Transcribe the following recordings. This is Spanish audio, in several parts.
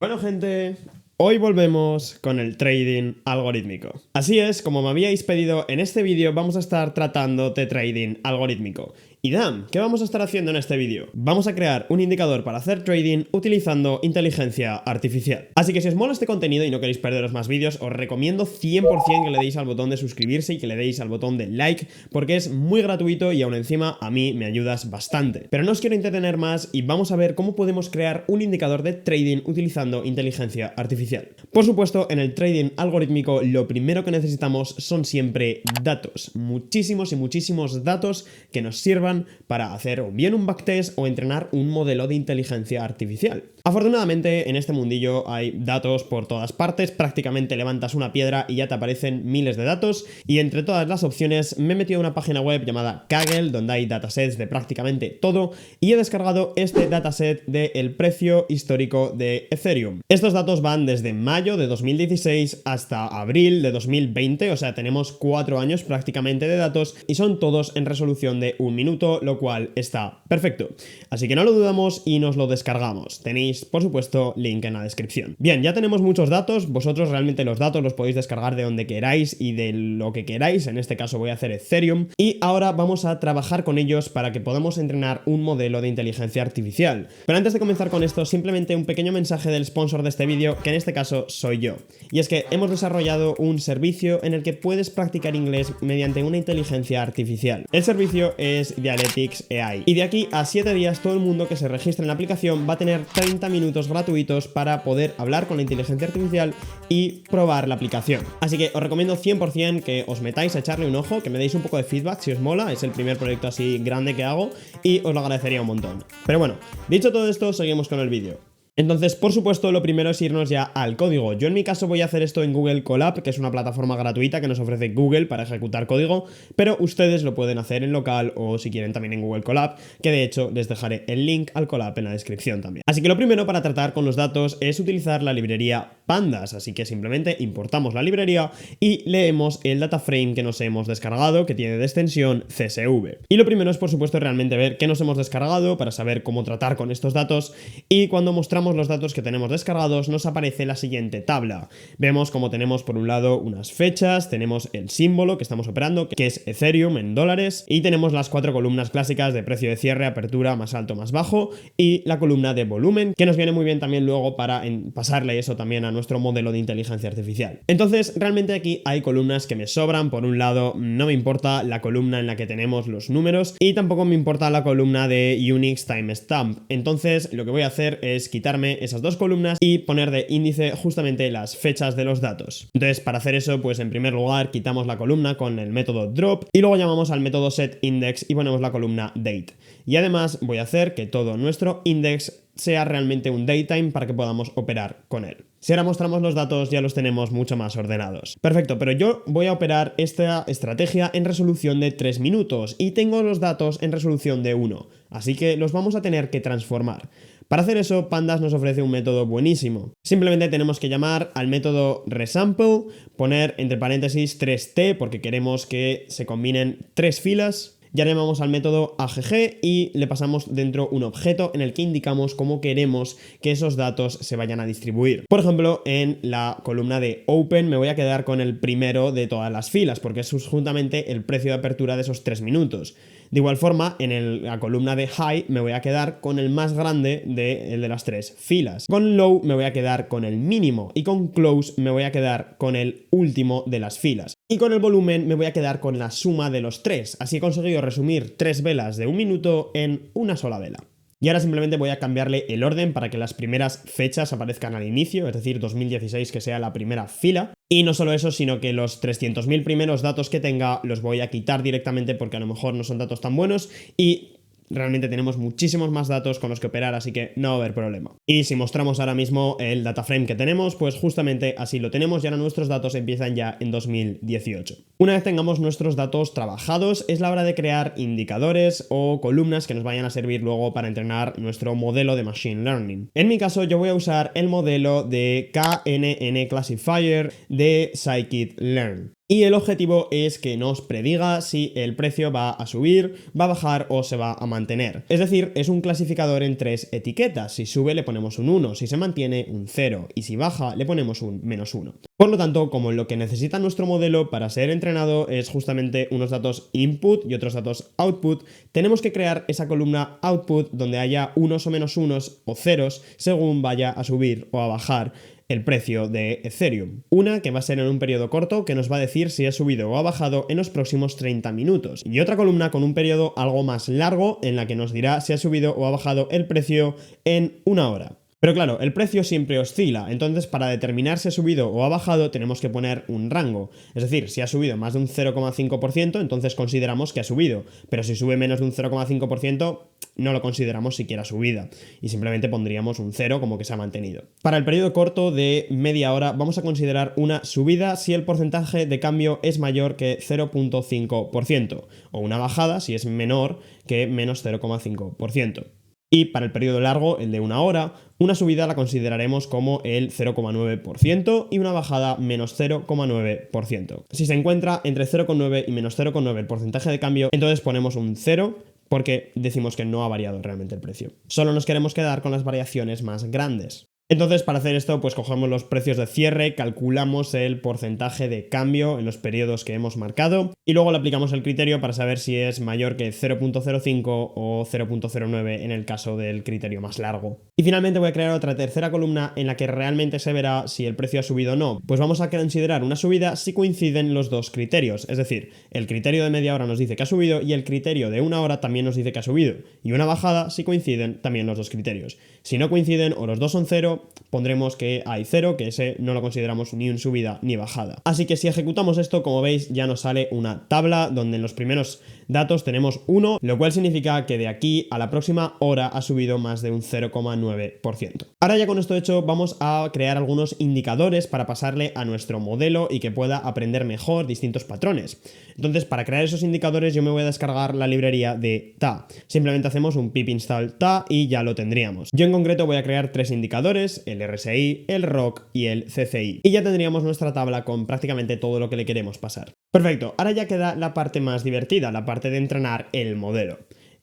Bueno, gente, hoy volvemos con el trading algorítmico. Así es, como me habíais pedido, en este vídeo vamos a estar tratando de trading algorítmico. Y Dan, ¿qué vamos a estar haciendo en este vídeo? Vamos a crear un indicador para hacer trading utilizando inteligencia artificial. Así que si os mola este contenido y no queréis perderos más vídeos, os recomiendo 100% que le deis al botón de suscribirse y que le deis al botón de like, porque es muy gratuito y aún encima a mí me ayudas bastante. Pero no os quiero entretener más y vamos a ver cómo podemos crear un indicador de trading utilizando inteligencia artificial. Por supuesto, en el trading algorítmico lo primero que necesitamos son siempre datos. Muchísimos y muchísimos datos que nos sirvan para hacer o bien un backtest o entrenar un modelo de inteligencia artificial. Afortunadamente, en este mundillo hay datos por todas partes, prácticamente levantas una piedra y ya te aparecen miles de datos, y entre todas las opciones me he metido a una página web llamada Kaggle, donde hay datasets de prácticamente todo, y he descargado este dataset del precio histórico de Ethereum. Estos datos van desde mayo de 2016 hasta abril de 2020, o sea, tenemos 4 años prácticamente de datos, y son todos en resolución de 1 minuto, lo cual está perfecto. Así que no lo dudamos y nos lo descargamos. Tenéis, por supuesto, link en la descripción. Bien, ya tenemos muchos datos. Vosotros realmente los datos los podéis descargar de donde queráis y de lo que queráis. En este caso voy a hacer Ethereum. Y ahora vamos a trabajar con ellos para que podamos entrenar un modelo de inteligencia artificial. Pero antes de comenzar con esto, simplemente un pequeño mensaje del sponsor de este vídeo, que en este caso soy yo. Y es que hemos desarrollado un servicio en el que puedes practicar inglés mediante una inteligencia artificial. El servicio es Dialectics AI. Y de aquí a 7 días todo el mundo que se registre en la aplicación va a tener 30 minutos gratuitos para poder hablar con la inteligencia artificial y probar la aplicación. Así que os recomiendo 100% que os metáis a echarle un ojo, que me deis un poco de feedback si os mola. Es el primer proyecto así grande que hago y os lo agradecería un montón. Pero bueno, dicho todo esto, seguimos con el vídeo. Entonces, por supuesto, lo primero es irnos ya al código. Yo en mi caso voy a hacer esto en Google Colab, que es una plataforma gratuita que nos ofrece Google para ejecutar código, pero ustedes lo pueden hacer en local o si quieren también en Google Colab, que de hecho les dejaré el link al Colab en la descripción también. Así que lo primero para tratar con los datos es utilizar la librería Pandas, así que simplemente importamos la librería y leemos el dataframe que nos hemos descargado, que tiene de extensión CSV. Y lo primero es, por supuesto, realmente ver qué nos hemos descargado para saber cómo tratar con estos datos, y cuando mostramos los datos que tenemos descargados nos aparece la siguiente tabla. Vemos como tenemos por un lado unas fechas, tenemos el símbolo que estamos operando, que es Ethereum en dólares, y tenemos las 4 columnas clásicas de precio de cierre, apertura, más alto, más bajo, y la columna de volumen, que nos viene muy bien también luego para pasarle eso también a nuestro modelo de inteligencia artificial. Entonces, realmente aquí hay columnas que me sobran. Por un lado, no me importa la columna en la que tenemos los números y tampoco me importa la columna de Unix Timestamp. Entonces, lo que voy a hacer es quitarme esas dos columnas y poner de índice justamente las fechas de los datos. Entonces, para hacer eso, pues en primer lugar quitamos la columna con el método drop y luego llamamos al método setIndex y ponemos la columna date. Y además voy a hacer que todo nuestro index sea realmente un datetime para que podamos operar con él. Si ahora mostramos los datos ya los tenemos mucho más ordenados. Perfecto, pero yo voy a operar esta estrategia en resolución de 3 minutos y tengo los datos en resolución de 1, así que los vamos a tener que transformar. Para hacer eso, Pandas nos ofrece un método buenísimo. Simplemente tenemos que llamar al método resample, poner entre paréntesis 3t porque queremos que se combinen 3 filas. Ya llamamos al método AGG y le pasamos dentro un objeto en el que indicamos cómo queremos que esos datos se vayan a distribuir. Por ejemplo, en la columna de Open me voy a quedar con el primero de todas las filas porque es justamente el precio de apertura de esos 3 minutos. De igual forma, en la columna de High me voy a quedar con el más grande de las 3 filas. Con Low me voy a quedar con el mínimo y con Close me voy a quedar con el último de las filas. Y con el volumen me voy a quedar con la suma de los 3. Así he conseguido resumir 3 velas de 1 minuto en una sola vela. Y ahora simplemente voy a cambiarle el orden para que las primeras fechas aparezcan al inicio, es decir, 2016 que sea la primera fila. Y no solo eso, sino que los 300.000 primeros datos que tenga los voy a quitar directamente porque a lo mejor no son datos tan buenos y realmente tenemos muchísimos más datos con los que operar, así que no va a haber problema. Y si mostramos ahora mismo el dataframe que tenemos, pues justamente así lo tenemos y ahora nuestros datos empiezan ya en 2018. Una vez tengamos nuestros datos trabajados, es la hora de crear indicadores o columnas que nos vayan a servir luego para entrenar nuestro modelo de Machine Learning. En mi caso, yo voy a usar el modelo de KNN Classifier de Scikit-Learn. Y el objetivo es que nos prediga si el precio va a subir, va a bajar o se va a mantener. Es decir, es un clasificador en 3 etiquetas. Si sube le ponemos un 1, si se mantiene un 0 y si baja le ponemos un -1. Por lo tanto, como lo que necesita nuestro modelo para ser entrenado es justamente unos datos input y otros datos output, tenemos que crear esa columna output donde haya unos o menos unos o ceros según vaya a subir o a bajar el precio de Ethereum. Una que va a ser en un periodo corto que nos va a decir si ha subido o ha bajado en los próximos 30 minutos. Y otra columna con un periodo algo más largo en la que nos dirá si ha subido o ha bajado el precio en una hora. Pero claro, el precio siempre oscila, entonces para determinar si ha subido o ha bajado tenemos que poner un rango. Es decir, si ha subido más de un 0,5%, entonces consideramos que ha subido, pero si sube menos de un 0,5%, no lo consideramos siquiera subida y simplemente pondríamos un 0 como que se ha mantenido. Para el periodo corto de media hora vamos a considerar una subida si el porcentaje de cambio es mayor que 0,5% o una bajada si es menor que menos 0,5%. Y para el periodo largo, el de una hora, una subida la consideraremos como el 0,9% y una bajada menos 0,9%. Si se encuentra entre 0,9 y menos 0,9 el porcentaje de cambio, entonces ponemos un 0 porque decimos que no ha variado realmente el precio. Solo nos queremos quedar con las variaciones más grandes. Entonces, para hacer esto, pues cogemos los precios de cierre, calculamos el porcentaje de cambio en los periodos que hemos marcado y luego le aplicamos el criterio para saber si es mayor que 0,05 o 0,09 en el caso del criterio más largo. Y finalmente voy a crear otra tercera columna en la que realmente se verá si el precio ha subido o no. Pues vamos a considerar una subida si coinciden los dos criterios, es decir, el criterio de media hora nos dice que ha subido y el criterio de una hora también nos dice que ha subido. Y una bajada si coinciden también los dos criterios. Si no coinciden o los dos son 0, pondremos que hay 0, que ese no lo consideramos ni un subida ni bajada. Así que si ejecutamos esto, como veis, ya nos sale una tabla donde en los primeros datos tenemos 1, lo cual significa que de aquí a la próxima hora ha subido más de un 0,9%. Ahora ya con esto hecho, vamos a crear algunos indicadores para pasarle a nuestro modelo y que pueda aprender mejor distintos patrones. Entonces, para crear esos indicadores yo me voy a descargar la librería de TA. Simplemente hacemos un pip install TA y ya lo tendríamos. Yo en concreto voy a crear 3 indicadores, el RSI, el ROC y el CCI. Y ya tendríamos nuestra tabla con prácticamente todo lo que le queremos pasar. Perfecto, ahora ya queda la parte más divertida, la parte de entrenar el modelo.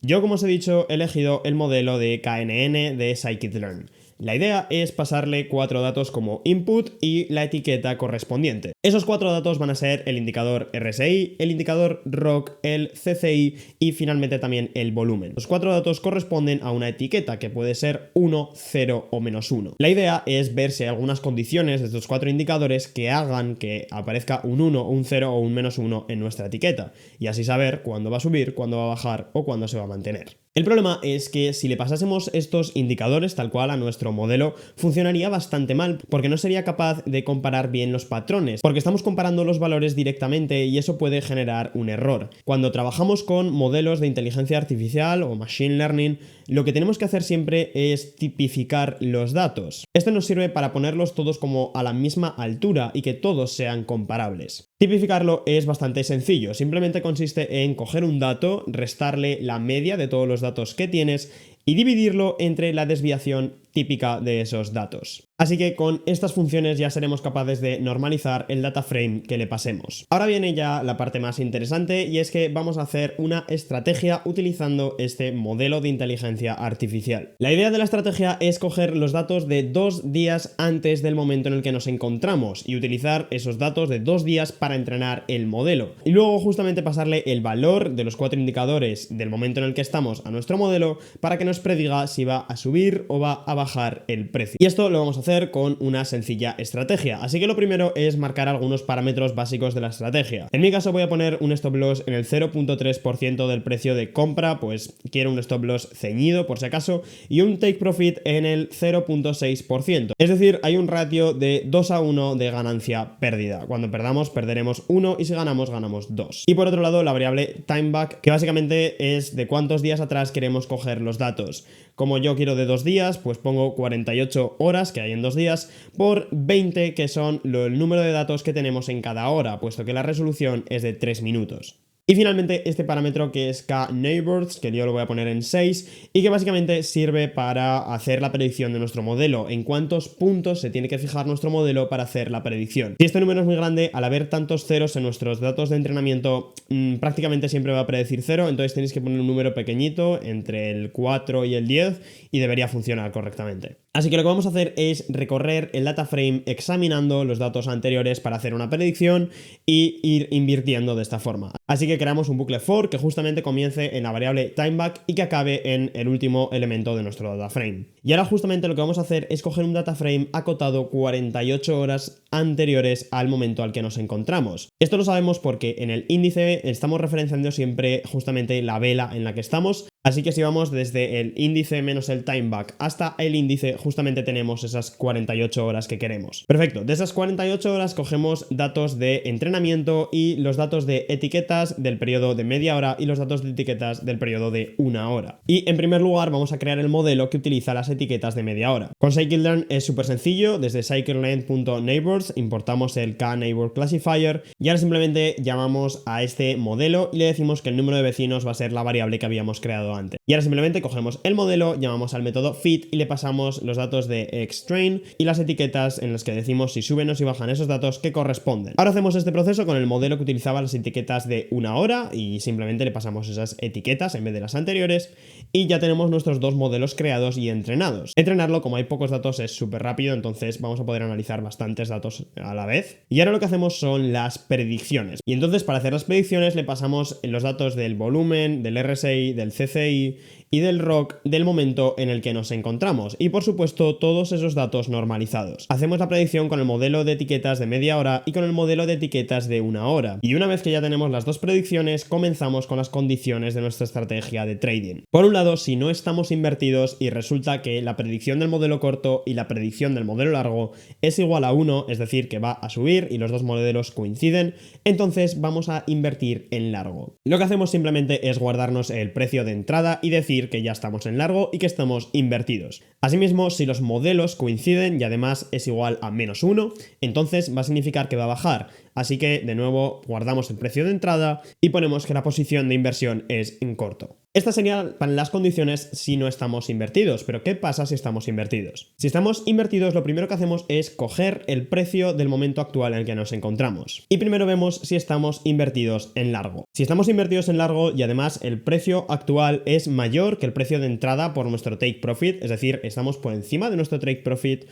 Yo, como os he dicho, he elegido el modelo de KNN de Scikit-learn. La idea es pasarle 4 datos como input y la etiqueta correspondiente. Esos 4 datos van a ser el indicador RSI, el indicador ROC, el CCI y finalmente también el volumen. Los 4 datos corresponden a una etiqueta que puede ser 1, 0 o -1. La idea es ver si hay algunas condiciones de estos 4 indicadores que hagan que aparezca un 1, un 0 o un -1 en nuestra etiqueta y así saber cuándo va a subir, cuándo va a bajar o cuándo se va a mantener. El problema es que si le pasásemos estos indicadores tal cual a nuestro modelo, funcionaría bastante mal porque no sería capaz de comparar bien los patrones, porque estamos comparando los valores directamente y eso puede generar un error. Cuando trabajamos con modelos de inteligencia artificial o machine learning, lo que tenemos que hacer siempre es tipificar los datos. Esto nos sirve para ponerlos todos como a la misma altura y que todos sean comparables. Tipificarlo es bastante sencillo, simplemente consiste en coger un dato, restarle la media de todos los datos que tienes y dividirlo entre la desviación típica de esos datos. Así que con estas funciones ya seremos capaces de normalizar el data frame que le pasemos. Ahora viene ya la parte más interesante y es que vamos a hacer una estrategia utilizando este modelo de inteligencia artificial. La idea de la estrategia es coger los datos de 2 días antes del momento en el que nos encontramos y utilizar esos datos de 2 días para entrenar el modelo. Y luego justamente pasarle el valor de los 4 indicadores del momento en el que estamos a nuestro modelo para que nos prediga si va a subir o va a bajar el precio. Y esto lo vamos a hacer con una sencilla estrategia. Así que lo primero es marcar algunos parámetros básicos de la estrategia. En mi caso voy a poner un stop loss en el 0,3% del precio de compra, pues quiero un stop loss ceñido por si acaso, y un take profit en el 0,6%. Es decir, hay un ratio de 2:1 de ganancia-pérdida. Cuando perdamos, perderemos 1 y si ganamos, ganamos 2. Y por otro lado, la variable timeback, que básicamente es de cuántos días atrás queremos coger los datos. Como yo quiero de 2 días, pues pongo 48 horas que hay en 2 días por 20 que son el número de datos que tenemos en cada hora, puesto que la resolución es de 3 minutos. Y finalmente este parámetro que es kNeighbors, que yo lo voy a poner en 6 y que básicamente sirve para hacer la predicción de nuestro modelo, en cuántos puntos se tiene que fijar nuestro modelo para hacer la predicción. Si este número es muy grande, al haber tantos ceros en nuestros datos de entrenamiento, prácticamente siempre va a predecir 0, entonces tenéis que poner un número pequeñito entre el 4 y el 10 y debería funcionar correctamente. Así que lo que vamos a hacer es recorrer el data frame examinando los datos anteriores para hacer una predicción y ir invirtiendo de esta forma. Así que creamos un bucle for que justamente comience en la variable timeback y que acabe en el último elemento de nuestro data frame. Y ahora justamente lo que vamos a hacer es coger un data frame acotado 48 horas anteriores al momento al que nos encontramos. Esto lo sabemos porque en el índice estamos referenciando siempre justamente la vela en la que estamos. Así que si vamos desde el índice menos el timeback hasta el índice, justamente tenemos esas 48 horas que queremos. Perfecto, de esas 48 horas cogemos datos de entrenamiento y los datos de etiquetas del periodo de media hora y los datos de etiquetas del periodo de una hora. Y en primer lugar vamos a crear el modelo que utiliza las etiquetas de media hora. Con scikit-learn es súper sencillo, desde scikit-learn.neighbors importamos el kNeighbor classifier y ahora simplemente llamamos a este modelo y le decimos que el número de vecinos va a ser la variable que habíamos creado antes. Y ahora simplemente cogemos el modelo, llamamos al método fit y le pasamos los datos de xtrain y las etiquetas en las que decimos si suben o si bajan esos datos que corresponden. Ahora hacemos este proceso con el modelo que utilizaba las etiquetas de una hora y simplemente le pasamos esas etiquetas en vez de las anteriores y ya tenemos nuestros dos modelos creados y entrenados. Entrenarlo, como hay pocos datos, es súper rápido, entonces vamos a poder analizar bastantes datos a la vez. Y ahora lo que hacemos son las predicciones. Y entonces para hacer las predicciones le pasamos los datos del volumen, del RSI, del CCI y del ROC del momento en el que nos encontramos y por supuesto todos esos datos normalizados. Hacemos la predicción con el modelo de etiquetas de media hora y con el modelo de etiquetas de una hora. Y una vez que ya tenemos las dos predicciones, comenzamos con las condiciones de nuestra estrategia de trading. Por un lado, si no estamos invertidos y resulta que la predicción del modelo corto y la predicción del modelo largo es igual a 1, es decir, que va a subir y los dos modelos coinciden, entonces vamos a invertir en largo. Lo que hacemos simplemente es guardarnos el precio de entrada y decir que ya estamos en largo y que estamos invertidos. Asimismo, si los modelos coinciden y además es igual a -1, entonces va a significar que va a bajar. Así que, de nuevo, guardamos el precio de entrada y ponemos que la posición de inversión es en corto. Estas serían las condiciones si no estamos invertidos, pero ¿qué pasa si estamos invertidos? Si estamos invertidos, lo primero que hacemos es coger el precio del momento actual en el que nos encontramos. Y primero vemos si estamos invertidos en largo. Si estamos invertidos en largo y además el precio actual es mayor que el precio de entrada por nuestro take profit, es decir, estamos por encima de nuestro take profit,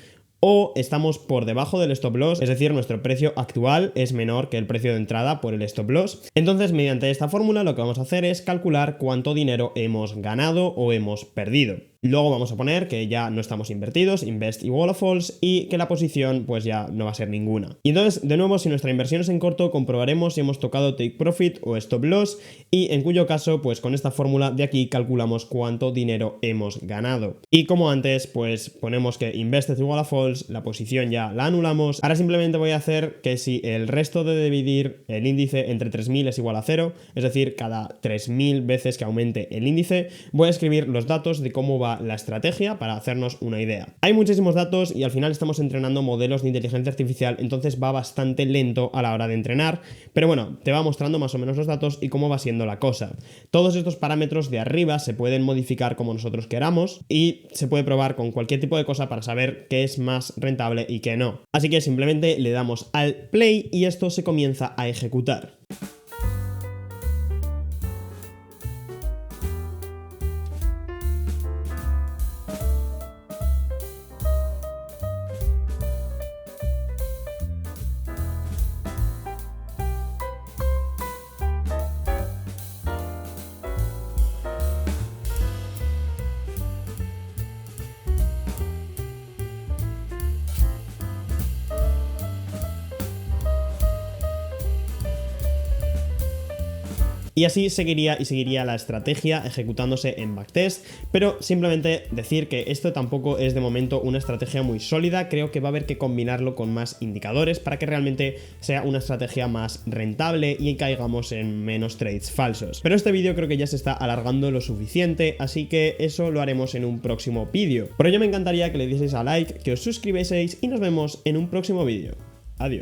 o estamos por debajo del stop loss, es decir, nuestro precio actual es menor que el precio de entrada por el stop loss. Entonces, mediante esta fórmula lo que vamos a hacer es calcular cuánto dinero hemos ganado o hemos perdido. Luego vamos a poner que ya no estamos invertidos, invest igual a false, y que la posición pues ya no va a ser ninguna. Y entonces, de nuevo, si nuestra inversión es en corto, comprobaremos si hemos tocado take profit o stop loss, y en cuyo caso, pues con esta fórmula de aquí calculamos cuánto dinero hemos ganado. Y como antes, pues ponemos que invested igual a false, la posición ya la anulamos. Ahora simplemente voy a hacer que si el resto de dividir el índice entre 3000 es igual a 0, es decir, cada 3000 veces que aumente el índice, voy a escribir los datos de cómo va la estrategia para hacernos una idea. Hay muchísimos datos y al final estamos entrenando modelos de inteligencia artificial, entonces va bastante lento a la hora de entrenar, pero bueno, te va mostrando más o menos los datos y cómo va siendo la cosa. Todos estos parámetros de arriba se pueden modificar como nosotros queramos y se puede probar con cualquier tipo de cosa para saber qué es más rentable y qué no. Así que simplemente le damos al play y esto se comienza a ejecutar. Y así seguiría la estrategia ejecutándose en backtest, pero simplemente decir que esto tampoco es de momento una estrategia muy sólida. Creo que va a haber que combinarlo con más indicadores para que realmente sea una estrategia más rentable y caigamos en menos trades falsos. Pero este vídeo creo que ya se está alargando lo suficiente, así que eso lo haremos en un próximo vídeo. Por ello me encantaría que le dieseis a like, que os suscribieseis y nos vemos en un próximo vídeo. Adiós.